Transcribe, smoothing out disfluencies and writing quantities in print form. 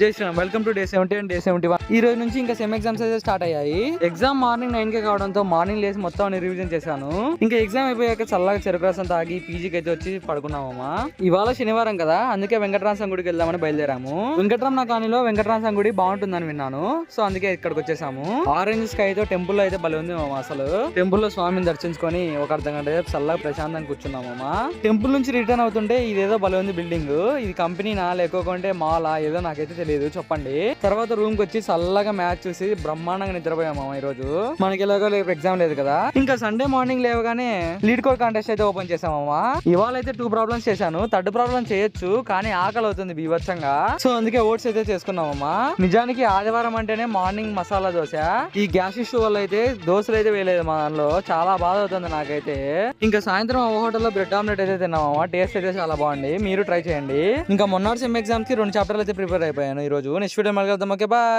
జై Sriram. Welcome to day 70 and day 71. ఈ రోజు నుంచి ఇంకా సెమ్ ఎగ్జామ్స్ అయితే స్టార్ట్ అయ్యాయి. ఎగ్జామ్ మార్నింగ్ 9 కే కావడంతో మార్నింగ్ లేసి మొత్తం రివిజన్ చేశాను. ఇంకా ఎగ్జామ్ అయిపోయాక చల్లగా చెరుకు రసం తాగి పీజీకి అయితే వచ్చి పడుకున్నామమ్మా. ఇవాళ శనివారం కదా, అందుకే వెంకటరామ గుడికి వెళ్దామని బయలుదేరాము. వెంకటరామ కాలనీలో వెంకటరామ గుడి బాగుంటుందని విన్నాను, సో అందుకే ఇక్కడికి వచ్చేసాము. ఆరెంజ్ స్కై తో టెంపుల్ లో అయితే భలే ఉంది మామ. అసలు టెంపుల్ లో స్వామిని దర్శించుకొని ఒక అర్ధ గంట సేపు చల్లగా ప్రశాంతంగా కూర్చున్నామమ్మా. టెంపుల్ నుంచి రిటర్న్ అవుతుంటే ఇదేదో భలే ఉంది బిల్డింగ్. ఇది కంపెనీనా లేకపోతే మాలా ఏదో నాకైతే తెలియదు, చెప్పండి. తర్వాత రూమ్ కి వచ్చి చల్లగా మ్యాచ్ చూసి బ్రహ్మాండంగా నిద్రపోయాము ఈ రోజు. మనకి ఎలాగో ఎగ్జామ్ లేదు కదా. ఇంకా సండే మార్నింగ్ లేవగానే లీడ్ కోడ్ కాంటెస్ట్ అయితే ఓపెన్ చేసామమ్మా. ఇవాళ అయితే 2 ప్రాబ్లమ్స్ చేశాను. థర్డ్ ప్రాబ్లం చేయొచ్చు కానీ ఆకలి అవుతుంది బీభత్సంగా, సో అందుకే ఓట్స్ అయితే చేసుకున్నామమ్మా. నిజానికి ఆదివారం అంటేనే మార్నింగ్ మసాలా దోశ. ఈ గ్యాస్ ఇష్యూ వల్ల అయితే దోశలు అయితే వేయలేదు మా దానిలో, చాలా బాధ అవుతుంది నాకైతే. ఇంకా సాయంత్రం ఓ హోటల్లో బ్రెడ్ ఆమ్లెట్ అయితే తిన్నామమ్మా. టేస్ట్ అయితే చాలా బాగుంది, మీరు ట్రై చేయండి. ఇంకా మొన్నటి సెమ్ ఎగ్జామ్స్ కి 2 చాప్టర్లు అయితే ప్రిపేర్ అయిపోయాను ఈ రోజు. నెక్స్ట్ వీడియో మళ్ళీ కలుద్దాం. Okay bye.